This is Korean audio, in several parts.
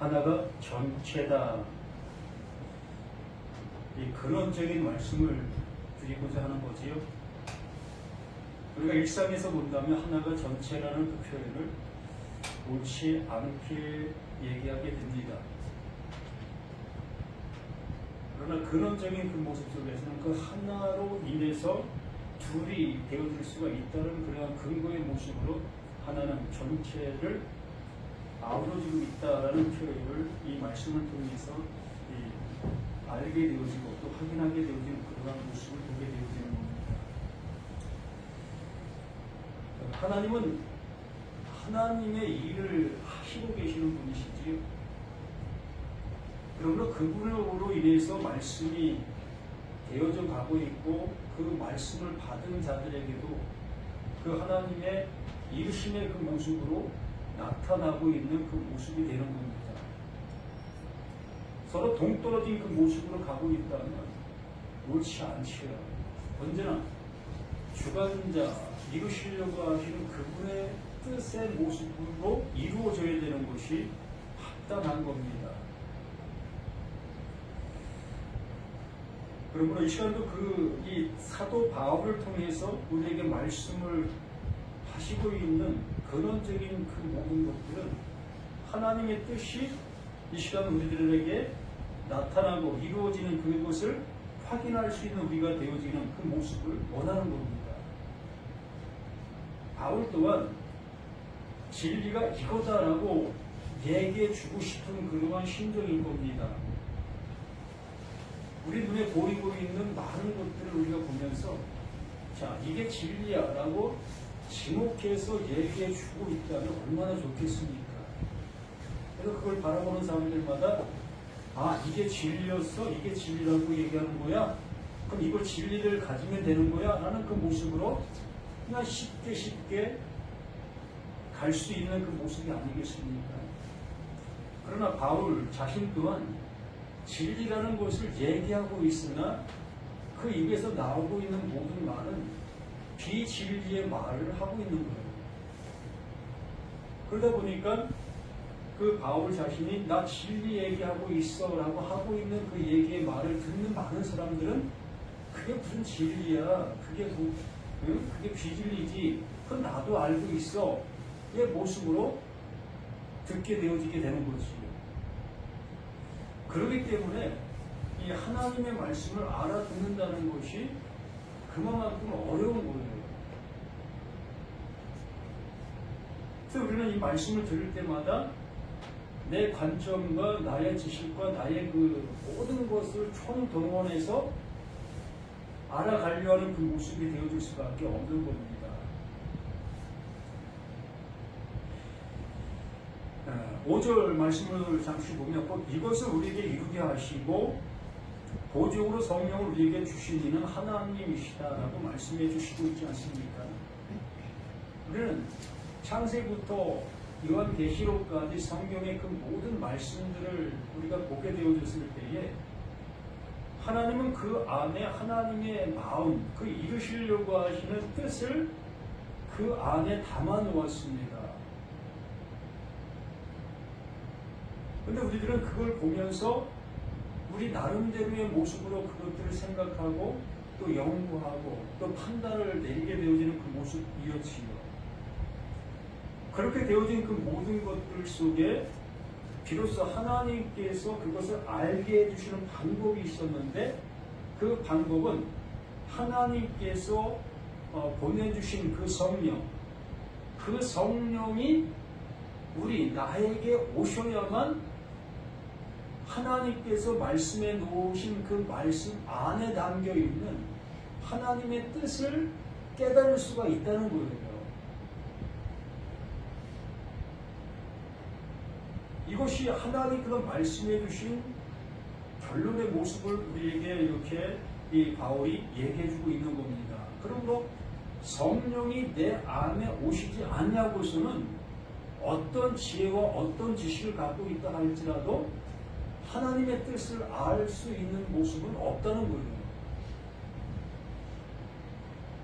하나가 전체다. 이 근원적인 말씀을 드리고자 하는 거지요. 우리가 일상에서 본다면 하나가 전체라는 그 표현을 옳지 않게 얘기하게 됩니다. 그러나 근원적인 그 모습 속에서는 그 하나로 인해서 둘이 되어질 수가 있다는 그러한 근거의 모습으로 하나는 전체를 아우러지고 있다라는 표현을 이 말씀을 통해서 알게 되어지고 또 확인하게 되어지는 그러한 모습을 보게 되어지는 겁니다. 하나님은 하나님의 일을 하시고 계시는 분이시지요. 그러므로 그분으로 인해서 말씀이 되어져 가고 있고 그 말씀을 받은 자들에게도 그 하나님의 이르심의 그 모습으로 나타나고 있는 그 모습이 되는 겁니다. 서로 동떨어진 그 모습으로 가고 있다면 옳지 않지요. 언제나 주관자, 이루시려고 하시는 그분의 뜻의 모습으로 이루어져야 되는 것이 합당한 겁니다. 그러므로 이 시간도 이 사도 바울을 통해서 우리에게 말씀을 하시고 있는 근원적인 그 모든 것들은 하나님의 뜻이 이 시간 우리들에게 나타나고 이루어지는 그것을 확인할 수 있는 우리가 되어지는 그 모습을 원하는 겁니다. 바울 또한 진리가 이거다라고 얘기해 주고 싶은 그러한 심정인 겁니다. 우리 눈에 보이고 있는 많은 것들을 우리가 보면서 자, 이게 진리야 라고 지목해서 얘기해 주고 있다면 얼마나 좋겠습니까? 그래서 그걸 바라보는 사람들마다 아, 이게 진리였어? 이게 진리라고 얘기하는 거야? 그럼 이걸 진리를 가지면 되는 거야? 라는 그 모습으로 그냥 쉽게 갈 수 있는 그 모습이 아니겠습니까? 그러나 바울 자신 또한 진리라는 것을 얘기하고 있으나 그 입에서 나오고 있는 모든 말은 비진리의 말을 하고 있는 거예요. 그러다 보니까 그 바울 자신이 나 진리 얘기하고 있어 라고 하고 있는 그 얘기의 말을 듣는 많은 사람들은 그게 무슨 진리야, 그게 비진리지, 그건 나도 알고 있어 이 모습으로 듣게 되어지게 되는 거지. 그렇기 때문에 이 하나님의 말씀을 알아듣는다는 것이 그만큼 어려운 거예요. 그래서 우리는 이 말씀을 들을 때마다 내 관점과 나의 지식과 나의 그 모든 것을 총동원해서 알아가려 하는 그 모습이 되어질 수밖에 없는 겁니다. 5절 말씀을 잠시 보면 이것을 우리에게 이루게 하시고 보증으로 성령을 우리에게 주신 이는 하나님이시다라고 말씀해 주시고 있지 않습니까? 우리는 창세부터 요한계시록까지 성경의 그 모든 말씀들을 우리가 보게 되어졌을 때에 하나님은 그 안에 하나님의 마음, 그 이루시려고 하시는 뜻을 그 안에 담아 놓았습니다. 그런데 우리들은 그걸 보면서 우리 나름대로의 모습으로 그것들을 생각하고 또 연구하고 또 판단을 내리게 되어지는 그 모습이었지요. 그렇게 되어진 그 모든 것들 속에 비로소 하나님께서 그것을 알게 해주시는 방법이 있었는데 그 방법은 하나님께서 보내주신 그 성령, 그 성령이 나에게 오셔야만 하나님께서 말씀해 놓으신 그 말씀 안에 담겨있는 하나님의 뜻을 깨달을 수가 있다는 거예요. 이것이 하나님께서 말씀해 주신 결론의 모습을 우리에게 이렇게 이 바울이 얘기해 주고 있는 겁니다. 그러므로 성령이 내 안에 오시지 않냐고서는 어떤 지혜와 어떤 지식을 갖고 있다 할지라도 하나님의 뜻을 알 수 있는 모습은 없다는 거예요.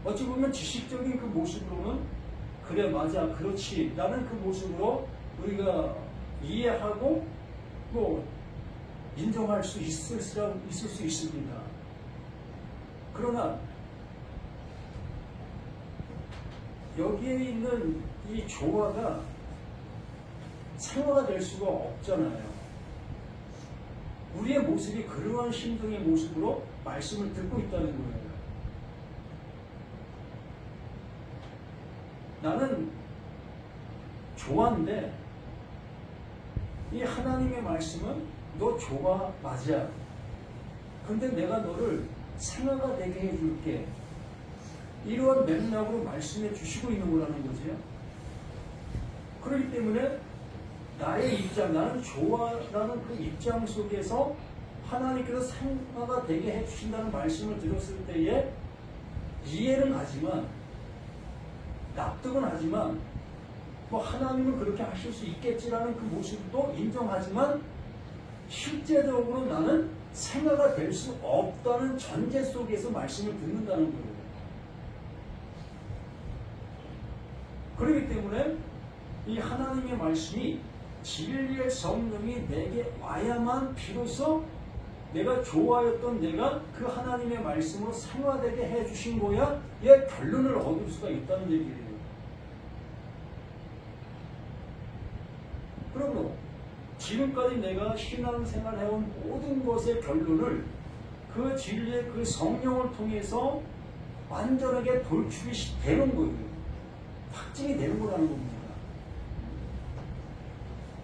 어찌 보면 지식적인 그 모습으로는 그래 맞아 그렇지 라는 그 모습으로 우리가 이해하고 뭐 인정할 수 있을 수 있습니다. 그러나 여기에 있는 이 조화가 생화가 될 수가 없잖아요. 우리의 모습이 그러한 심정의 모습으로 말씀을 듣고 있다는 거예요. 나는 조화인데 이 하나님의 말씀은 너 조화 맞아. 근데 내가 너를 생화가 되게 해줄게. 이러한 맥락으로 말씀해 주시고 있는 거라는 거죠. 그렇기 때문에 나의 입장, 나는 조화라는 그 입장 속에서 하나님께서 생화가 되게 해주신다는 말씀을 들었을 때에 이해는 하지만, 납득은 하지만, 뭐 하나님은 그렇게 하실 수 있겠지라는 그 모습도 인정하지만, 실제적으로 나는 생화가 될 수 없다는 전제 속에서 말씀을 듣는다는 거예요. 그렇기 때문에 이 하나님의 말씀이 진리의 성령이 내게 와야만 비로소 내가 좋아했던 내가 그 하나님의 말씀으로 생화되게 해주신 거야 의 결론을 얻을 수가 있다는 얘기예요. 그러므로 지금까지 내가 신앙생활 해온 모든 것의 결론을 그 진리의 그 성령을 통해서 완전하게 돌출이 되는 거예요. 확증이 되는 거라는 겁니다.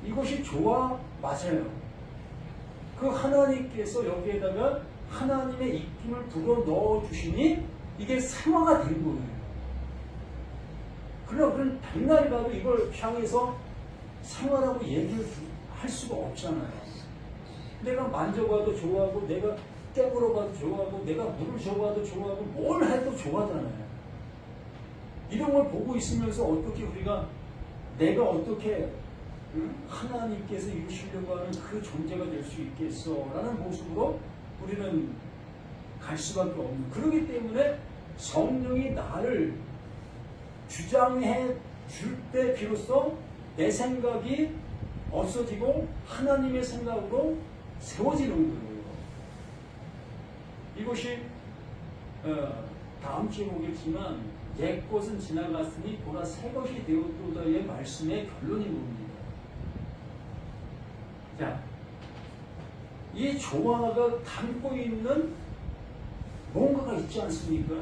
이것이 조화 맞아요. 그 하나님께서 여기에다가 하나님의 입김을 불어 넣어 주시니 이게 생화가 된 거예요. 그러나 백날 가도 이걸 향해서 생화라고 얘기를 할 수가 없잖아요. 내가 만져봐도 좋아하고, 내가 깨물어봐도 좋아하고, 내가 물을 줘봐도 좋아하고, 뭘 해도 좋아하잖아요. 이런 걸 보고 있으면서 어떻게 우리가 내가 어떻게 하나님께서 이루시려고 하는 그 존재가 될 수 있겠어? 라는 모습으로 우리는 갈 수밖에 없는. 그렇기 때문에 성령이 나를 주장해 줄 때 비로소 내 생각이 없어지고 하나님의 생각으로 세워지는 거예요. 이것이 다음 주에 보겠지만 옛 것은 지나갔으니 보라 새 것이 되었도다의 말씀의 결론인 겁니다. 자, 이 조화가 담고 있는 뭔가가 있지 않습니까?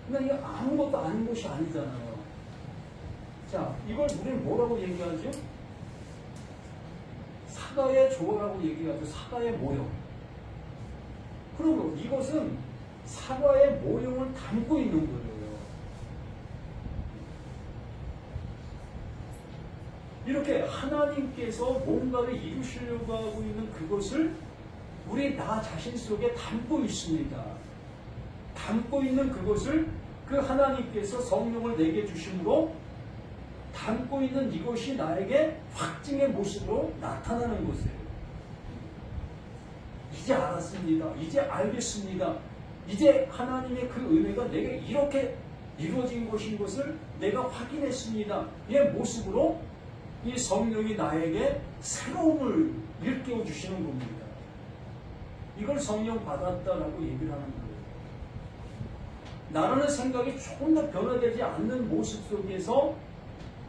근데 이게 아무것도 아닌 것이 아니잖아요. 자, 이걸 우리는 뭐라고 얘기하죠? 사과의 조화라고 얘기하죠. 사과의 모형. 그러면 이것은 사과의 모형을 담고 있는 거예요. 이렇게 하나님께서 뭔가를 이루시려고 하고 있는 그것을 우리 나 자신 속에 담고 있습니다. 담고 있는 그것을 그 하나님께서 성령을 내게 주심으로 담고 있는 이것이 나에게 확증의 모습으로 나타나는 것이에요. 이제 알았습니다. 이제 알겠습니다. 이제 하나님의 그 은혜가 내게 이렇게 이루어진 것인 것을 내가 확인했습니다. 이 모습으로 이 성령이 나에게 새로움을 일깨워 주시는 겁니다. 이걸 성령 받았다라고 얘기를 하는 거예요. 나라는 생각이 조금 더 변화되지 않는 모습 속에서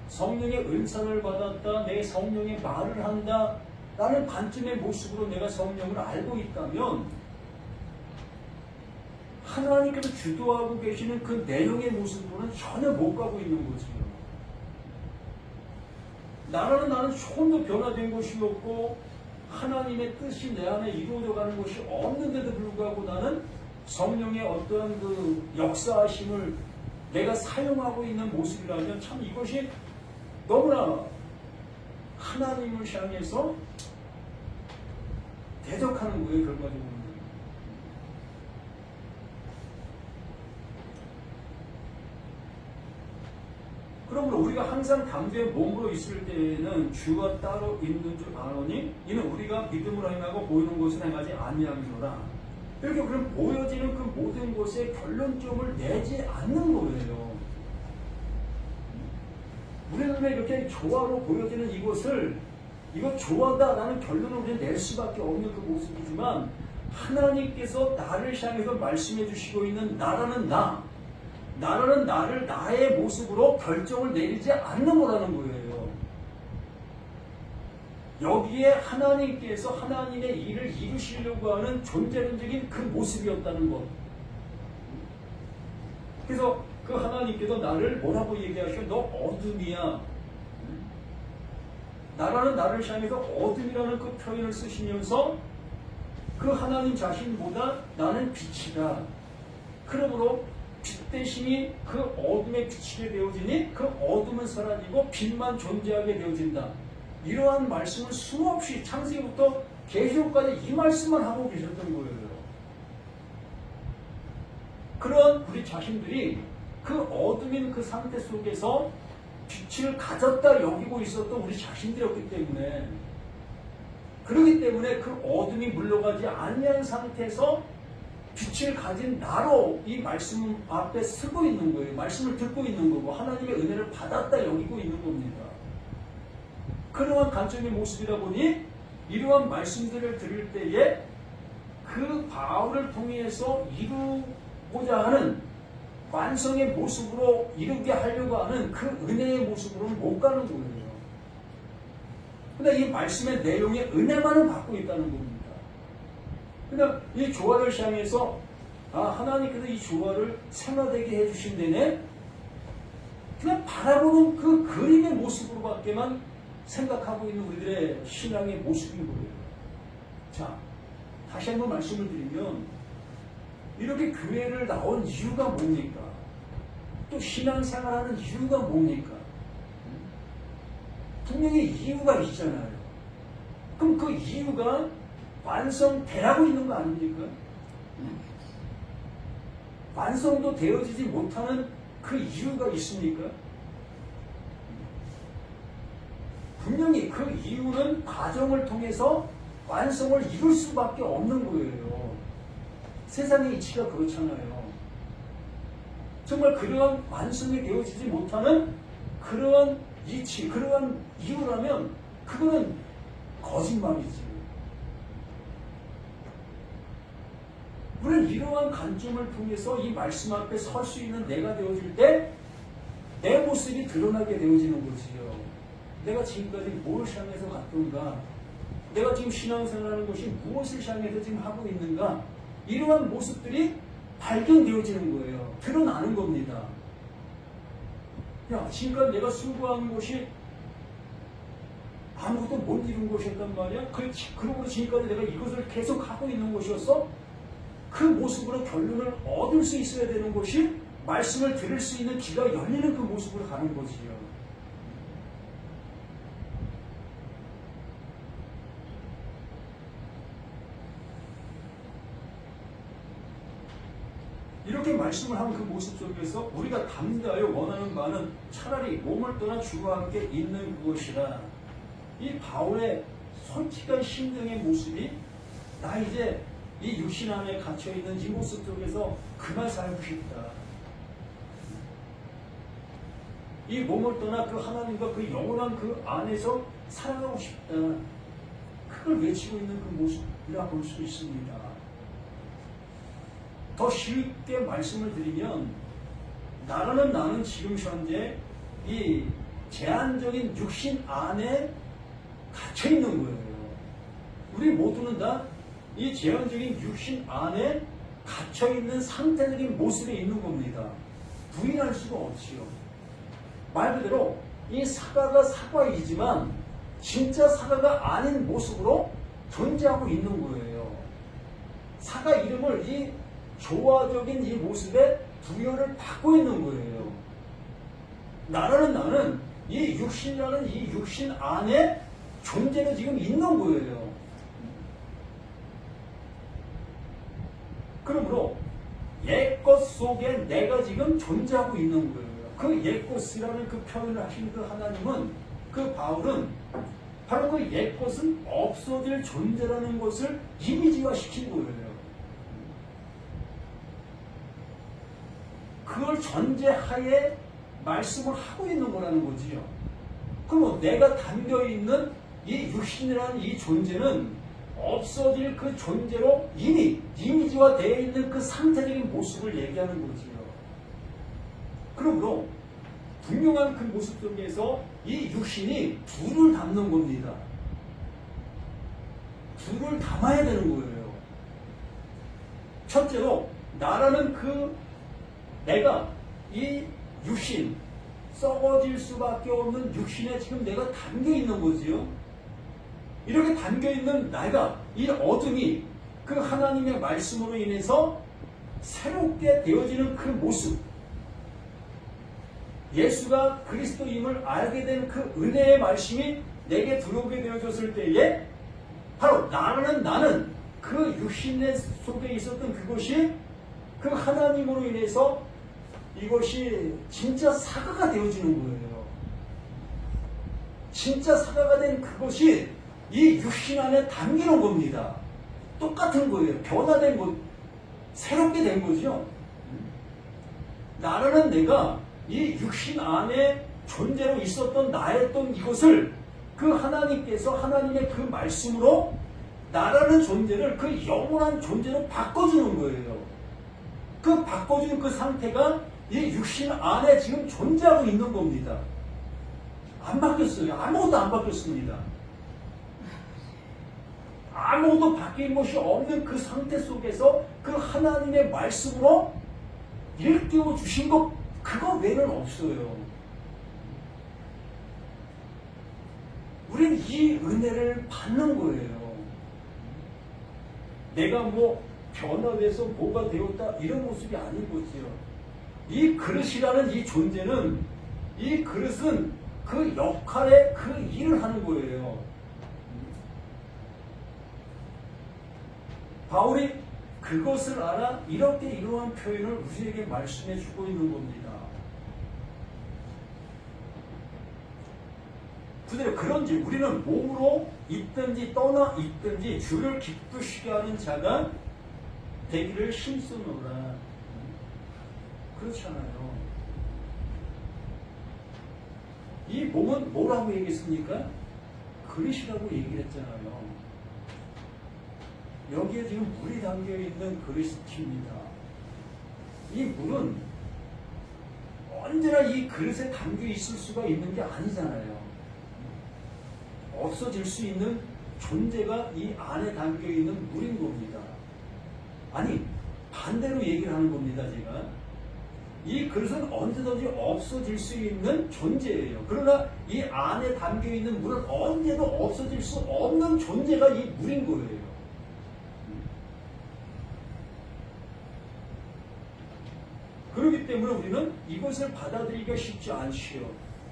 성령의 은사를 받았다, 내 성령의 말을 한다 라는 관점의 모습으로 내가 성령을 알고 있다면 하나님께서 주도하고 계시는 그 내용의 모습으로는 전혀 못 가고 있는 거죠. 나는 조금 더 변화된 것이 없고 하나님의 뜻이 내 안에 이루어져 가는 것이 없는데도 불구하고 나는 성령의 어떤 그 역사하심을 내가 사용하고 있는 모습이라면 참 이것이 너무나 하나님을 향해서 대적하는 거예요, 결과적으로. 그러므로 우리가 항상 담대한 몸으로 있을 때에는 주가 따로 있는 줄 아노니 이는 우리가 믿음으로 행하고 보이는 것을 행하지 아니함이로라. 이렇게 그럼 보여지는 그 모든 것에 결론점을 내지 않는 거예요. 우리 눈에 이렇게 조화로 보여지는 이것을 이거 좋아다라는 결론을 우리는 낼 수밖에 없는 그 모습이지만 하나님께서 나를 향해서 말씀해 주시고 있는 나라는 나라는 나를 나의 모습으로 결정을 내리지 않는 거라는 거예요. 여기에 하나님께서 하나님의 일을 이루시려고 하는 존재론적인 그 모습이었다는 것. 그래서 그 하나님께서 나를 뭐라고 얘기하셔? 너 어둠이야. 나라는 나를 향해서 어둠이라는 그 표현을 쓰시면서 그 하나님 자신보다 나는 빛이다. 그러므로 빛 대신이 그 어둠에 비치게 되어지니 그 어둠은 사라지고 빛만 존재하게 되어진다. 이러한 말씀을 수없이 창세기부터 계시록까지 이 말씀만 하고 계셨던 거예요. 그런 우리 자신들이 그 어둠인 그 상태 속에서 빛을 가졌다 여기고 있었던 우리 자신들이었기 때문에 그렇기 때문에 그 어둠이 물러가지 않는 상태에서 빛을 가진 나로 이 말씀 앞에 서고 있는 거예요. 말씀을 듣고 있는 거고 하나님의 은혜를 받았다 여기고 있는 겁니다. 그러한 관점의 모습이다 보니 이러한 말씀들을 들을 때에 그 바울을 통해서 이루고자 하는 완성의 모습으로 이루게 하려고 하는 그 은혜의 모습으로는 못 가는 거예요. 근데 이 말씀의 내용의 은혜만은 받고 있다는 겁니다. 그냥 이 조화를 향해서 하나님께서 이 조화를 생화되게 해주신다네 그냥 바라보는 그 그림의 모습으로밖에만 생각하고 있는 우리들의 신앙의 모습인 거예요. 자, 다시 한번 말씀을 드리면 이렇게 교회를 나온 이유가 뭡니까? 또 신앙생활하는 이유가 뭡니까? 분명히 이유가 있잖아요. 그럼 그 이유가 완성되라고 있는 거 아닙니까? 완성도 되어지지 못하는 그 이유가 있습니까? 분명히 그 이유는 과정을 통해서 완성을 이룰 수밖에 없는 거예요. 세상의 이치가 그렇잖아요. 정말 그러한 완성이 되어지지 못하는 그러한 이치, 그러한 이유라면 그거는 거짓말이지. 우리는 이러한 관점을 통해서 이 말씀 앞에 설 수 있는 내가 되어질 때 내 모습이 드러나게 되어지는 거지요. 내가 지금까지 뭘 향해서 갔던가, 내가 지금 신앙생활하는 것이 무엇을 향해서 지금 하고 있는가, 이러한 모습들이 발견되어지는 거예요. 드러나는 겁니다. 야, 지금까지 내가 수고한 것이 아무것도 못 이룬 것이었단 말이야? 그러고 지금까지 내가 이것을 계속 하고 있는 것이었어? 그 모습으로 결론을 얻을 수 있어야 되는 것이 말씀을 들을 수 있는 귀가 열리는 그 모습으로 가는 거지요. 이렇게 말씀을 하는 그 모습 속에서 우리가 담대하여 원하는 바는 차라리 몸을 떠나 주와 함께 있는 그것이라. 이 바울의 솔직한 심령의 모습이 나 이제 이 육신 안에 갇혀있는 이 모습 속에서 그만 살고 싶다. 이 몸을 떠나 그 하나님과 그 영원한 그 안에서 살아가고 싶다. 그걸 외치고 있는 그 모습이라 볼 수 있습니다. 더 쉽게 말씀을 드리면 나는 지금 현재 이 제한적인 육신 안에 갇혀 있는 거예요. 우리 모두는 다 이 제한적인 육신 안에 갇혀 있는 상태적인 모습에 있는 겁니다. 부인할 수가 없지요. 말 그대로 이 사과가 사과이지만 진짜 사과가 아닌 모습으로 존재하고 있는 거예요. 사과 이름을 이 조화적인 이 모습에 부여를 받고 있는 거예요. 나는 이 육신이라는 이 육신 안에 존재가 지금 있는 거예요. 그러므로 옛것 속에 내가 지금 존재하고 있는 거예요. 그 옛것이라는 그 표현을 하신 그 하나님은, 그 바울은 바로 그 옛것은 없어질 존재라는 것을 이미지화 시킨 거예요. 그걸 전제하에 말씀을 하고 있는 거라는 거지요. 그럼 내가 담겨있는 이 육신이라는 이 존재는 없어질 그 존재로 이미 이미지화 되어 있는 그 상태적인 모습을 얘기하는 거지요. 그러므로 분명한 그 모습 속에서 이 육신이 둘을 담는 겁니다. 둘을 담아야 되는 거예요. 첫째로 나라는 그 내가 이 육신, 썩어질 수밖에 없는 육신에 지금 내가 담겨 있는 거지요. 이렇게 담겨 있는 내가, 이 어둠이 그 하나님의 말씀으로 인해서 새롭게 되어지는 그 모습, 예수가 그리스도임을 알게 된 그 은혜의 말씀이 내게 들어오게 되어졌을 때에 바로 나는 그 육신 속에 있었던 그것이 그 하나님으로 인해서 이것이 진짜 사과가 되어지는 거예요. 진짜 사과가 된 그것이 이 육신 안에 담기는 겁니다. 똑같은 거예요. 변화된 것, 새롭게 된 거죠. 나라는 내가 이 육신 안에 존재로 있었던 나였던 이것을 그 하나님께서 하나님의 그 말씀으로 나라는 존재를 그 영원한 존재로 바꿔주는 거예요. 그 바꿔주는 그 상태가 이 육신 안에 지금 존재하고 있는 겁니다. 안 바뀌었어요. 아무것도 안 바뀌었습니다. 아무것도 바뀐 것이 없는 그 상태 속에서 그 하나님의 말씀으로 일깨워 주신 것, 그거 외에는 없어요. 우리는 이 은혜를 받는 거예요. 내가 뭐 변화돼서 뭐가 되었다 이런 모습이 아닌 거지요. 이 그릇이라는 이 존재는, 이 그릇은 그 역할에 그 일을 하는 거예요. 바울이 그것을 알아 이렇게 이러한 표현을 우리에게 말씀해 주고 있는 겁니다. 그대로 그런지 우리는 몸으로 있든지 떠나 있든지 주를 기쁘시게 하는 자가 되기를 힘쓰노라. 그렇잖아요. 이 몸은 뭐라고 얘기했습니까? 그릇이라고 얘기를 했잖아요. 여기에 지금 물이 담겨있는 그릇입니다. 이 물은 언제나 이 그릇에 담겨있을 수가 있는 게 아니잖아요. 없어질 수 있는 존재가 이 안에 담겨있는 물인 겁니다. 아니, 반대로 얘기를 하는 겁니다, 제가. 이 그릇은 언제든지 없어질 수 있는 존재예요. 그러나 이 안에 담겨있는 물은 언제도 없어질 수 없는 존재가 이 물인 거예요. 그렇기 때문에 우리는 이것을 받아들이기가 쉽지 않지요.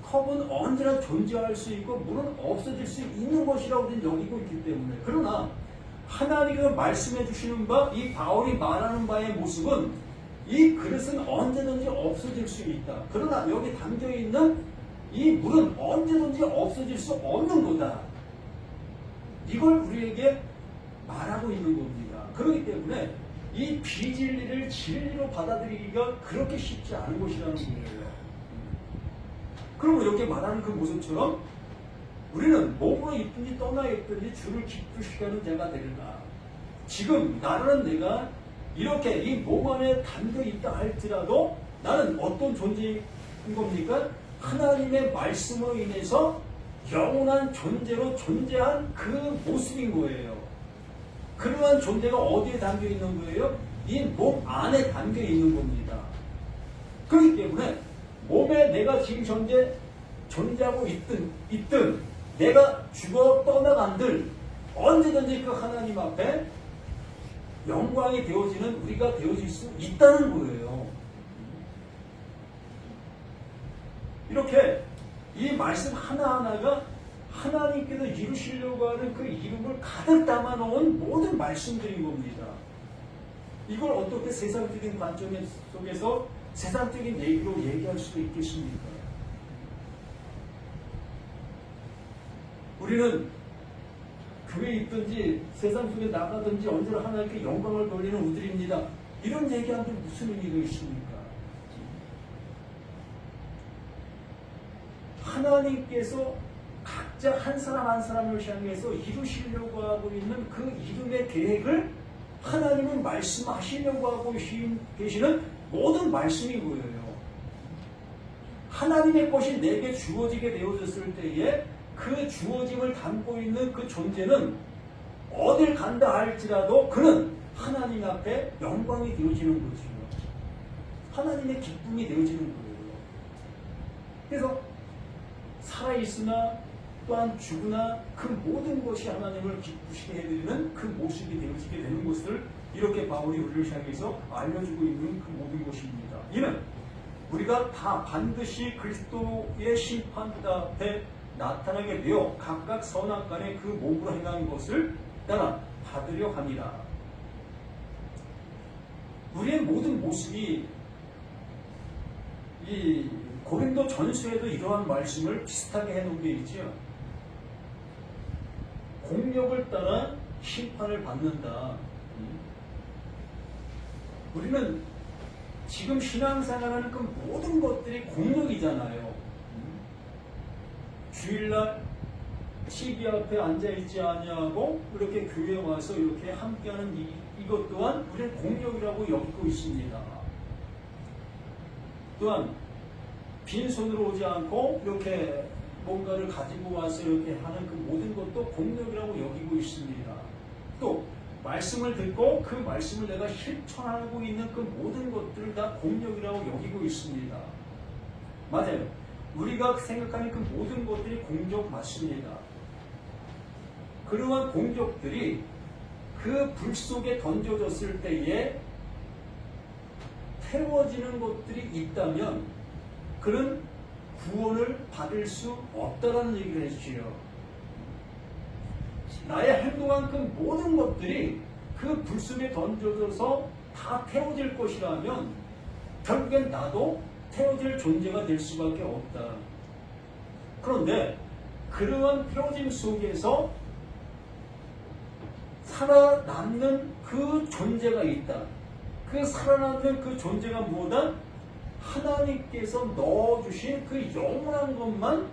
컵은 언제나 존재할 수 있고 물은 없어질 수 있는 것이라고 우리는 여기고 있기 때문에. 그러나 하나님께서 말씀해 주시는 바, 이 바울이 말하는 바의 모습은 이 그릇은 언제든지 없어질 수 있다. 그러나 여기 담겨있는 이 물은 언제든지 없어질 수 없는 거다. 이걸 우리에게 말하고 있는 겁니다. 그렇기 때문에 이 비진리를 진리로 받아들이기가 그렇게 쉽지 않은 것이라는 거예요. 그리고 이렇게 말하는 그 모습처럼 우리는 몸으로 있든지 떠나 있든지 주를 기쁘시게 하는 자가 되리라. 지금 나라는 내가 이렇게 이 몸 안에 담겨 있다 할지라도 나는 어떤 존재인 겁니까? 하나님의 말씀으로 인해서 영원한 존재로 존재한 그 모습인 거예요. 그러한 존재가 어디에 담겨 있는 거예요? 이 몸 안에 담겨 있는 겁니다. 그렇기 때문에 몸에 내가 지금 현재 존재하고 있든 내가 죽어 떠나간들 언제든지 그 하나님 앞에 영광이 되어지는 우리가 되어질 수 있다는 거예요. 이렇게 이 말씀 하나하나가 하나님께서 이루시려고 하는 그 이름을 가득 담아놓은 모든 말씀들인 겁니다. 이걸 어떻게 세상적인 관점 속에서 세상적인 얘기로 얘기할 수 있겠습니까? 우리는 교회에 있든지 세상 속에 나가든지 언제나 하나님께 영광을 돌리는 우들입니다. 이런 얘기하는데 무슨 의미가 있습니까? 하나님께서 각자 한 사람 한 사람을 향해서 이루시려고 하고 있는 그 이름의 계획을 하나님은 말씀하시려고 하고 계시는 모든 말씀이 보여요. 하나님의 것이 내게 주어지게 되어졌을 때에 그 주어짐을 담고 있는 그 존재는 어딜 간다 할지라도 그는 하나님 앞에 영광이 되어지는 거죠. 하나님의 기쁨이 되어지는 거예요. 그래서 살아있으나 또한 죽으나 그 모든 것이 하나님을 기쁘시게 해드리는 그 모습이 되어지게 되는 것을 이렇게 바울이 우리를 향해서 알려주고 있는 그 모든 것입니다. 이는 우리가 다 반드시 그리스도의 심판대 앞에 나타나게 되어 각각 선악간에 그 몸으로 행한 것을 따라 받으려 합니다. 우리의 모든 모습이 이 고린도 전서에도 이러한 말씀을 비슷하게 해놓은 게 있죠. 공력을 따라 심판을 받는다. 우리는 지금 신앙생활하는 그 모든 것들이 공력이잖아요. 주일날 TV 앞에 앉아있지 아니하고 이렇게 교회에 와서 이렇게 함께하는 이것 또한 우리는 공력이라고 여기고 있습니다. 또한 빈손으로 오지 않고 이렇게 뭔가를 가지고 와서 이렇게 하는 그 모든 것도 공력이라고 여기고 있습니다. 또 말씀을 듣고 그 말씀을 내가 실천하고 있는 그 모든 것들을 다 공력이라고 여기고 있습니다. 맞아요. 우리가 생각하는 그 모든 것들이 공적 맞습니다. 그러한 공적들이 그 불 속에 던져졌을 때에 태워지는 것들이 있다면 그는 구원을 받을 수 없다라는 얘기를 해주시요. 나의 행동한 그 모든 것들이 그 불 속에 던져져서 다 태워질 것이라면 결국엔 나도 태워질 존재가 될 수밖에 없다. 그런데 그러한 태워짐 속에서 살아남는 그 존재가 있다. 그 살아남는 그 존재가 뭐다? 하나님께서 넣어주신 그 영원한 것만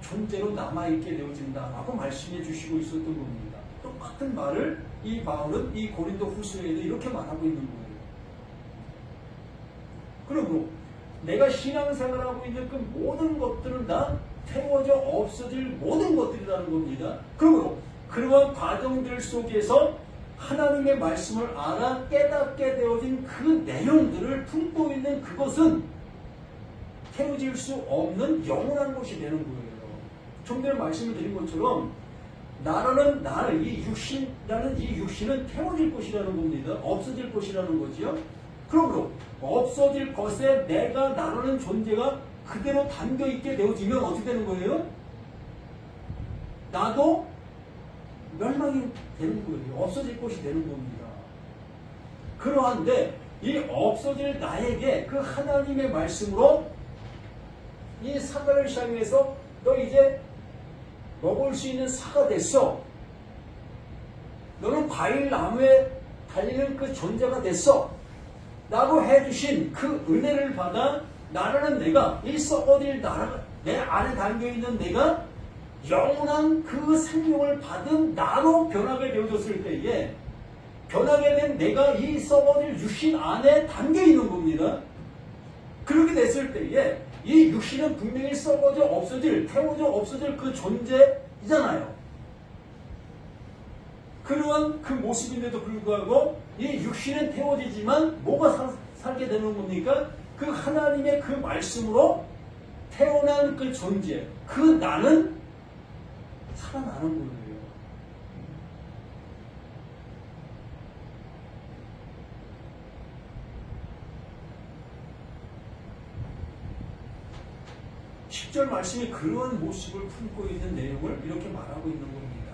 존재로 남아있게 되어진다라고 말씀해 주시고 있었던 겁니다. 똑같은 말을 이 바울은 이 고린도 후서에도 이렇게 말하고 있는 거예요. 그리고 내가 신앙생활하고 있는 그 모든 것들은 다 태워져 없어질 모든 것들이라는 겁니다. 그러므로 그러한 과정들 속에서 하나님의 말씀을 알아 깨닫게 되어진 그 내용들을 품고 있는 그것은 태워질 수 없는 영원한 것이 되는 거예요. 좀 전에 말씀을 드린 것처럼 나라는 이 육신이라는 이 육신은 태워질 것이라는 겁니다. 없어질 것이라는 거지요. 그러므로 없어질 것에 내가 나라는 존재가 그대로 담겨있게 되어지면 어떻게 되는 거예요? 나도 멸망이 되는 거예요. 없어질 것이 되는 겁니다. 그러한데 이 없어질 나에게 그 하나님의 말씀으로 이 사과를 향해서 너 이제 먹을 수 있는 사가 됐어. 너는 과일 나무에 달리는 그 존재가 됐어. 라고 해주신 그 은혜를 받아 나라는 내가 이 썩어질 나라 내 안에 담겨있는 내가 영원한 그 생명을 받은 나로 변하게 되어졌을 때에 변하게 된 내가 이 썩어질 육신 안에 담겨있는 겁니다. 그렇게 됐을 때에 이 육신은 분명히 썩어져 없어질 태워져 없어질 그 존재이잖아요. 그러한 그 모습인데도 불구하고 이 육신은 태워지지만 뭐가 살게 되는 겁니까? 그 하나님의 그 말씀으로 태어난 그 존재 그 나는 살아나는 거예요. 십절 말씀이 그러한 모습을 품고 있는 내용을 이렇게 말하고 있는 겁니다.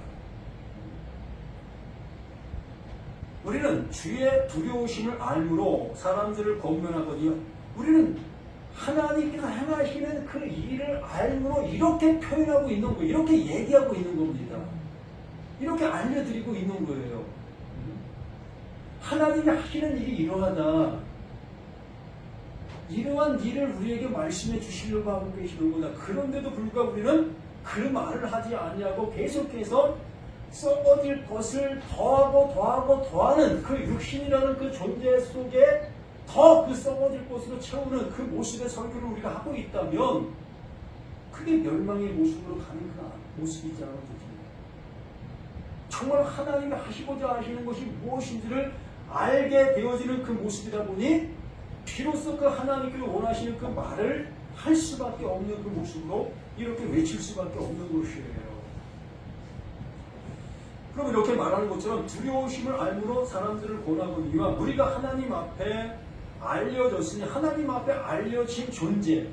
우리는 주의 두려우심을 알므로 사람들을 권면하거니와 우리는 하나님께서 행하시는 그 일을 알므로 이렇게 표현하고 있는 거예요. 이렇게 얘기하고 있는 겁니다. 이렇게 알려드리고 있는 거예요. 하나님이 하시는 일이 이러하다. 이러한 일을 우리에게 말씀해 주시려고 하고 계시는 거다. 그런데도 불구하고 우리는 그 말을 하지 아니하고 계속해서 썩어질 것을 더하는 그 육신이라는 그 존재 속에 더 그 썩어질 것으로 채우는 그 모습의 설교를 우리가 하고 있다면 그게 멸망의 모습으로 가는 그 모습이지 않은 거지. 정말 하나님이 하시고자 하시는 것이 무엇인지를 알게 되어지는 그 모습이다 보니 비로소 그 하나님께서 원하시는 그 말을 할 수밖에 없는 그 모습으로 이렇게 외칠 수밖에 없는 것이에요. 그럼 이렇게 말하는 것처럼 두려우심을 알므로 사람들을 권하거니와 우리가 하나님 앞에 알려졌으니 하나님 앞에 알려진 존재,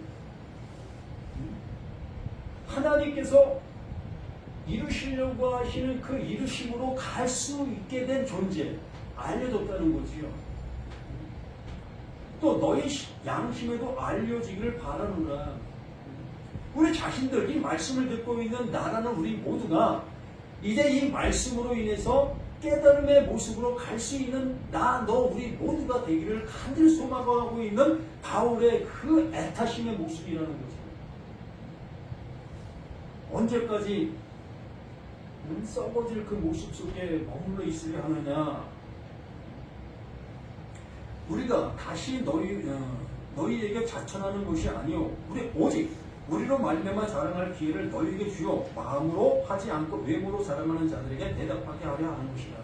하나님께서 이루시려고 하시는 그 이루심으로 갈 수 있게 된 존재, 알려졌다는 거지요. 또 너희 양심에도 알려지기를 바라노라. 우리 자신들, 이 말씀을 듣고 있는 나라는 우리 모두가 이제 이 말씀으로 인해서 깨달음의 모습으로 갈 수 있는 나, 너, 우리 모두가 되기를 간절히 소망하고 있는 바울의 그 애타심의 모습이라는 거죠. 언제까지 썩어질 그 모습 속에 머물러 있으려 하느냐? 우리가 다시 너희에게 자천하는 것이 아니요 우리 오직 우리로 말미암아 자랑할 기회를 너희에게 주어 마음으로 하지 않고 외모로 자랑하는 자들에게 대답하게 하려 하는 것이다.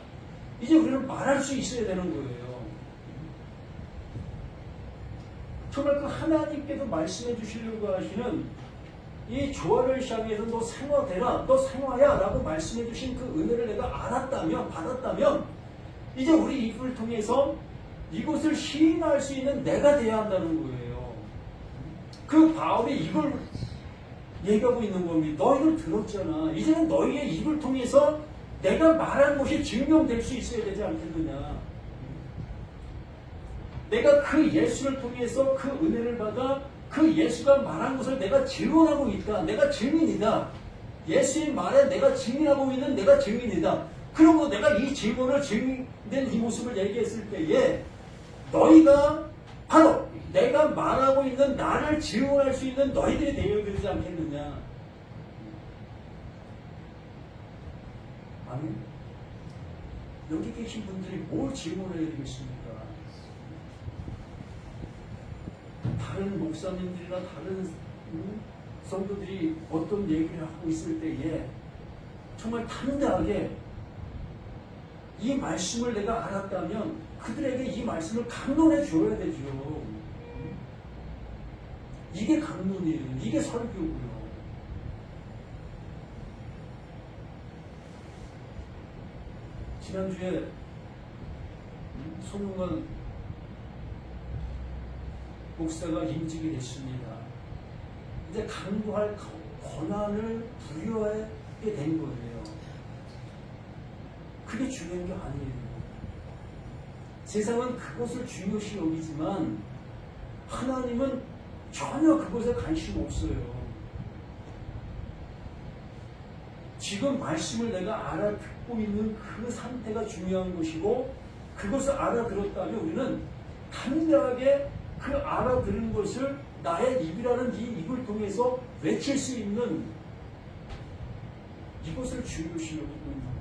이제 우리는 말할 수 있어야 되는 거예요. 정말 그 하나님께서 말씀해 주시려고 하시는 이 조화를 향해서 너 생화되라, 너 생화야 라고 말씀해 주신 그 은혜를 내가 알았다면, 받았다면 이제 우리 입을 통해서 이것을 시인할 수 있는 내가 돼야 한다는 거예요. 그 바울이 이걸 얘기하고 있는 겁니다. 너희들 들었잖아. 이제는 너희의 입을 통해서 내가 말한 것이 증명될 수 있어야 되지 않겠느냐. 내가 그 예수를 통해서 그 은혜를 받아 그 예수가 말한 것을 내가 증언하고 있다. 내가 증인이다. 예수의 말에 내가 증인하고 있는 내가 증인이다. 그러고 내가 이 증언을 증인된 이 모습을 얘기했을 때에 너희가 바로 내가 말하고 있는 나를 증언할 수 있는 너희들이 되어야 되지 않겠느냐. 아멘. 여기 계신 분들이 뭘 증언해야 되겠습니까? 다른 목사님들이나 다른 성도들이 어떤 얘기를 하고 있을 때에 정말 당당하게 이 말씀을 내가 알았다면 그들에게 이 말씀을 강론해 줘야 되죠. 이게 강론이에요. 이게 설교고요. 지난주에 손흥원 목사가 임직이 됐습니다. 이제 강구할 권한을 부여하게 된 거예요. 그게 중요한 게 아니에요. 세상은 그것을 중요시 여기지만 하나님은 전혀 그것에 관심 없어요. 지금 말씀을 내가 알아듣고 있는 그 상태가 중요한 것이고 그것을 알아들었다면 우리는 담대하게 그 알아들은 것을 나의 입이라는 이 입을 통해서 외칠 수 있는 이것을 중요시 여기고 있는 거예요.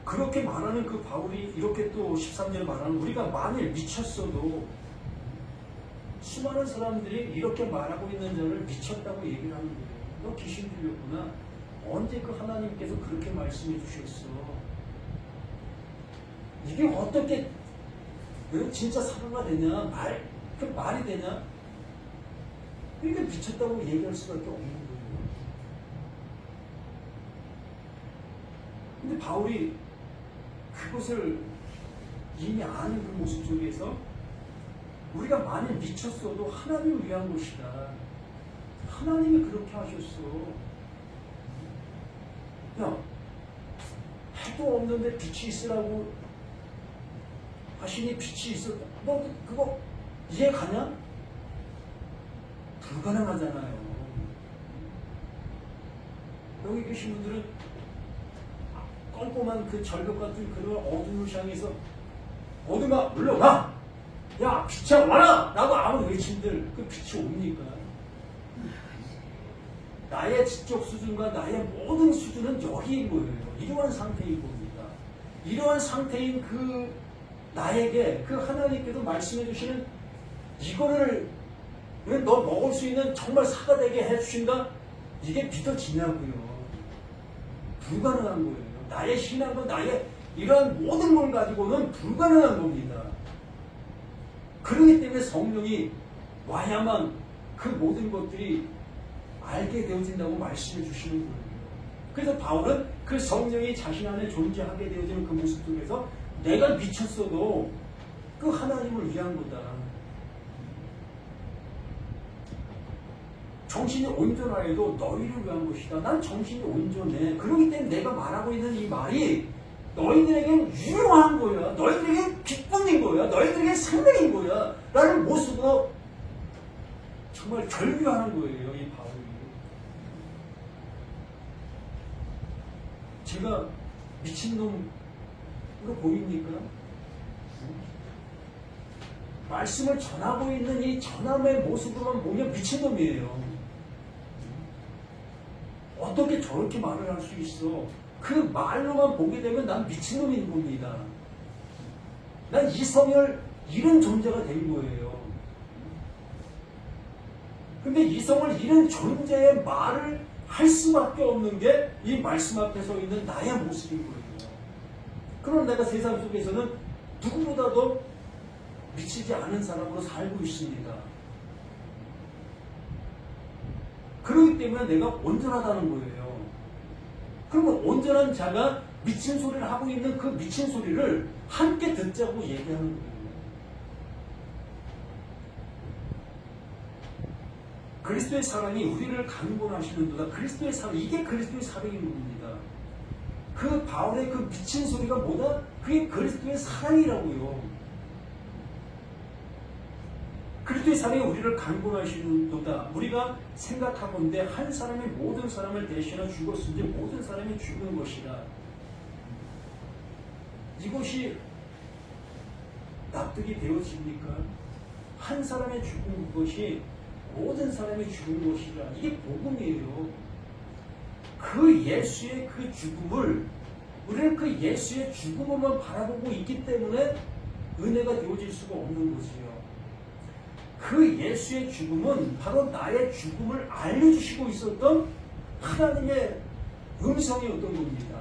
그렇게 말하는 그 바울이 이렇게 또 13절 말하는 우리가 만일 미쳤어도 수많은 사람들이 이렇게 말하고 있는 자를 미쳤다고 얘기를 하는 거예요. 너 귀신 들렸구나. 언제 그 하나님께서 그렇게 말씀해 주셨어? 이게 어떻게 진짜 사과가 되냐? 그 말이 되냐? 그러니까 미쳤다고 얘기할 수밖에 없는 거예요. 근데 바울이 그것을 이미 아는 그 모습 속에서 우리가 만일 미쳤어도 하나님을 위한 것이다. 하나님이 그렇게 하셨어. 야, 해도 없는데 빛이 있으라고 하시니 빛이 있어. 너 그거 이해 가냐? 불가능하잖아요. 여기 계신 분들은 꼼꼼한 그 절벽 같은 그런 어둠을 향해서 어둠아 물러가! 야 빛이야 와라! 라고 아무리 외친들 그 빛이 옵니까? 나의 지적 수준과 나의 모든 수준은 여기인 거예요. 이러한 상태인 겁니다. 이러한 상태인 그 나에게 그 하나님께서 말씀해 주시는 이거를 너 먹을 수 있는 정말 사가 되게 해주신다? 이게 믿어지냐고요. 불가능한 거예요. 나의 신앙과 나의 이러한 모든 걸 가지고는 불가능한 겁니다. 그렇기 때문에 성령이 와야만 그 모든 것들이 알게 되어진다고 말씀해 주시는 거예요. 그래서 바울은 그 성령이 자신 안에 존재하게 되어지는 그 모습 속에서 내가 미쳤어도 그 하나님을 위한 거다. 정신이 온전하여도 너희를 위한 것이다. 난 정신이 온전해. 그렇기 때문에 내가 말하고 있는 이 말이 너희들에겐 유용한 거야. 너희들에게 기쁨인 거야. 너희들에게 생명인 거야. 라는 모습으로 정말 결교하는 거예요. 이 바울이. 제가 미친놈으로 보입니까? 말씀을 전하고 있는 이 전함의 모습으로만 보면 미친놈이에요. 어떻게 저렇게 말을 할 수 있어? 그 말로만 보게 되면 난 미친놈인 겁니다. 난 이성을 잃은 존재가 된 거예요. 근데 이성을 잃은 존재의 말을 할 수밖에 없는 게 이 말씀 앞에 서 있는 나의 모습인 거예요. 그럼 내가 세상 속에서는 누구보다도 미치지 않은 사람으로 살고 있습니다. 그렇기 때문에 내가 온전하다는 거예요. 그러면 온전한 자가 미친 소리를 하고 있는 그 미친 소리를 함께 듣자고 얘기하는 거예요. 그리스도의 사랑이 우리를 강권하시는도다. 그리스도의 사랑, 이게 그리스도의 사랑인 겁니다. 그 바울의 그 미친 소리가 뭐다? 그게 그리스도의 사랑이라고요. 그리스도의 사랑이 우리를 강권하시는도다. 우리가 생각하건대 한 사람이 모든 사람을 대신하 죽었으니 모든 사람이 죽은 것이다. 이것이 납득이 되어집니까? 한 사람의 죽은 것이 모든 사람이 죽은 것이라. 이게 복음이에요. 그 예수의 그 죽음을 우리는 그 예수의 죽음을만 바라보고 있기 때문에 은혜가 되어질 수가 없는 거지요. 그 예수의 죽음은 바로 나의 죽음을 알려주시고 있었던 하나님의 음성이었던 겁니다.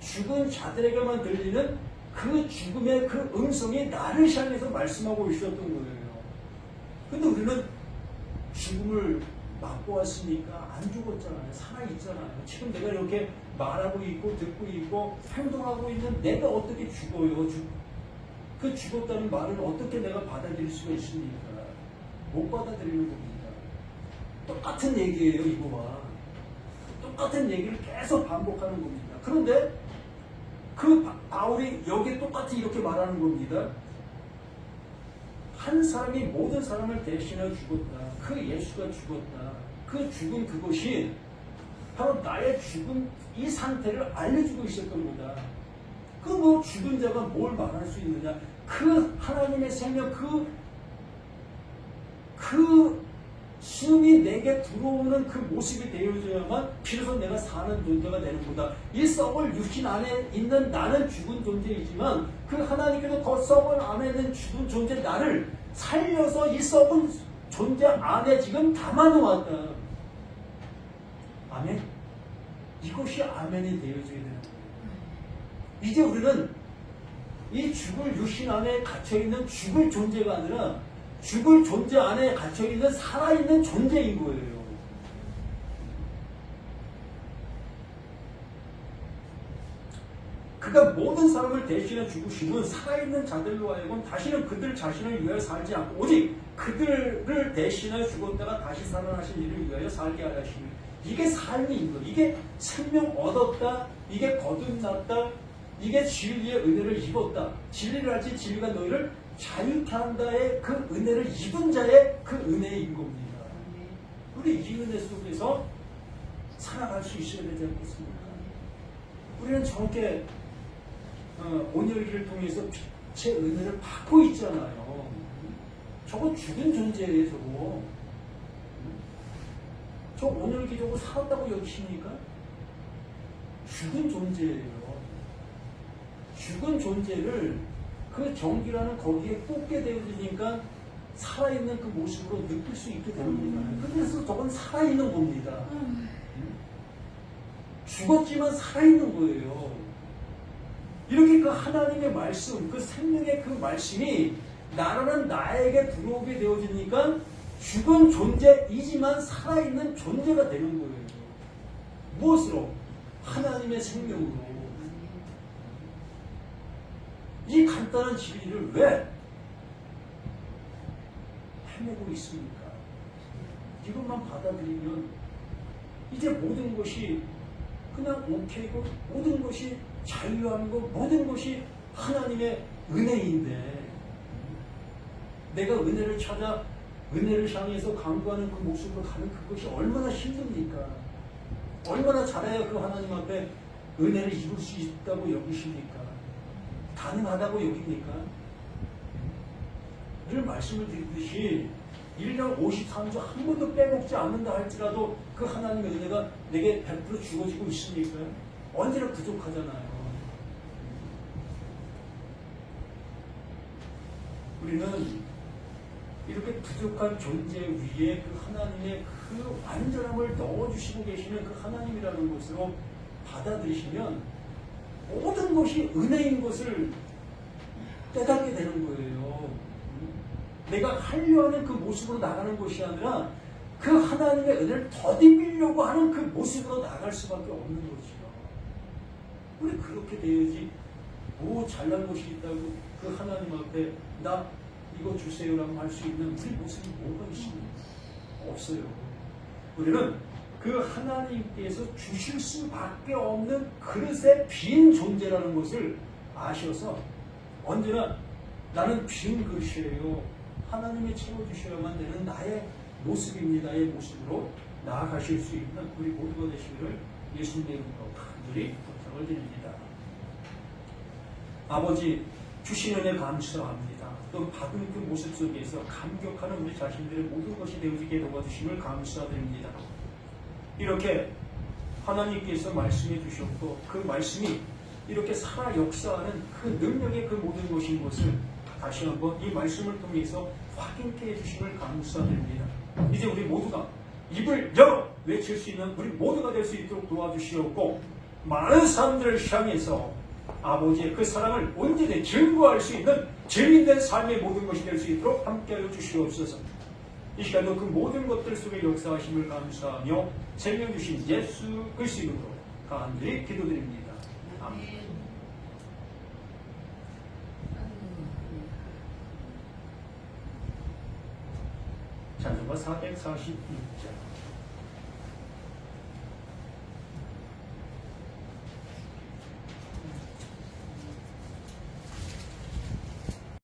죽은 자들에게만 들리는 그 죽음의 그 음성이 나를 향해서 말씀하고 있었던 거예요. 근데 우리는 죽음을 맛보았으니까 안 죽었잖아요. 살아있잖아요. 지금 내가 이렇게 말하고 있고 듣고 있고 행동하고 있는 내가 어떻게 죽어요? 그 죽었다는 말을 어떻게 내가 받아들일 수가 있습니까? 못 받아들이는 겁니다. 똑같은 얘기예요. 이거와 똑같은 얘기를 계속 반복하는 겁니다. 그런데 그 바울이 여기에 똑같이 이렇게 말하는 겁니다. 한 사람이 모든 사람을 대신하여 죽었다. 그 예수가 죽었다. 그 죽은 그것이 바로 나의 죽은 이 상태를 알려주고 있었던 거다. 그 뭐 죽은 자가 뭘 말할 수 있느냐. 그 하나님의 생명 그 숨이 내게 들어오는 그 모습이 되어져야만 비로소 내가 사는 존재가 되는 거다. 이 썩을 육신 안에 있는 나는 죽은 존재이지만 그 하나님께서 더 썩은 안에 있는 죽은 존재 나를 살려서 이 썩은 존재 안에 지금 담아놓았다. 아멘. 이것이 아멘이 되어져야 되는 거예요. 이제 우리는 이 죽을 육신 안에 갇혀있는 죽을 존재가 아니라 죽을 존재 안에 갇혀있는 살아있는 존재인 거예요. 그가 모든 사람을 대신해 죽으심은 살아있는 자들로 하여금 다시는 그들 자신을 위하여 살지 않고 오직 그들을 대신해 죽었다가 다시 살아나신 이를 위하여 살게 하려 하시니 이게 삶인 거. 이게 생명 얻었다. 이게 거듭났다. 이게 진리의 은혜를 입었다. 진리를 알지 진리가 너희를 자유케 한다의 그 은혜를 입은 자의 그 은혜인 겁니다. 우리 이 은혜 속에서 살아갈 수 있어야 되지 않겠습니까? 우리는 저렇게 온열기를 통해서 빛의 은혜를 받고 있잖아요. 저거 죽은 존재예요, 저거. 저 온열기 저거 살았다고 여기십니까? 죽은 존재예요. 죽은 존재를 그 전기라는 거기에 꽂게 되어지니까 살아있는 그 모습으로 느낄 수 있게 됩니다. 그래서 저건 살아있는 겁니다. 죽었지만 살아있는 거예요. 이렇게 그 하나님의 말씀, 그 생명의 그 말씀이 나라는 나에게 들어오게 되어지니까 죽은 존재이지만 살아있는 존재가 되는 거예요. 무엇으로? 하나님의 생명으로. 이 간단한 진리를 왜 헤매고 있습니까? 이것만 받아들이면 이제 모든 것이 그냥 오케이고 모든 것이 자유한 것, 모든 것이 하나님의 은혜인데 내가 은혜를 찾아 은혜를 향해서 강구하는 그 모습으로 가는 그것이 얼마나 힘듭니까? 얼마나 잘해야 그 하나님 앞에 은혜를 이룰 수 있다고 여기십니까? 가능하다고 여깁니까? 늘 말씀을 드리듯이 1년 53주 한 번도 빼먹지 않는다 할지라도 그 하나님의 은혜가 내게 100% 주어지고 있습니까? 언제나 부족하잖아요. 우리는 이렇게 부족한 존재 위에 그 하나님의 그 완전함을 넣어주시고 계시는 그 하나님이라는 것으로 받아들이시면 모든 것이 은혜인 것을 깨닫게 되는 거예요. 내가 하려 하는 그 모습으로 나가는 것이 아니라 그 하나님의 은혜를 더디밀려고 하는 그 모습으로 나갈 수밖에 없는 거죠. 우리 그렇게 돼야지 뭐 잘난 것이 있다고 그 하나님 앞에 나 이거 주세요라고 할 수 있는 우리 모습이 뭐가 있습니까? 없어요. 우리는 그 하나님께서 주실 수밖에 없는 그릇의 빈 존재라는 것을 아셔서 언제나 나는 빈 그릇이에요. 하나님이 채워주셔야만 되는 나의 모습입니다의 모습으로 나아가실 수 있는 우리 모두가 되시기를 예수님의 이름으로 간절히 부탁을 드립니다. 아버지, 주신 은혜 감사합니다. 또 받은 그 모습 속에서 감격하는 우리 자신들의 모든 것이 되어지게 도와주심을 감사드립니다. 이렇게 하나님께서 말씀해 주셨고 그 말씀이 이렇게 살아 역사하는 그 능력의 그 모든 것인 것을 다시 한번 이 말씀을 통해서 확인케 해주심을 감사드립니다. 이제 우리 모두가 입을 열어 외칠 수 있는 우리 모두가 될 수 있도록 도와주시옵고 많은 사람들을 향해서 아버지의 그 사랑을 온전히 증거할 수 있는 증인된 삶의 모든 것이 될 수 있도록 함께하여 주시옵소서. 이 시간도 그 모든 것들 속에 역사하심을 감사하며 생명 주신 예수 그리스도 이름으로 간절히 기도드립니다. 아멘. 찬송가 446장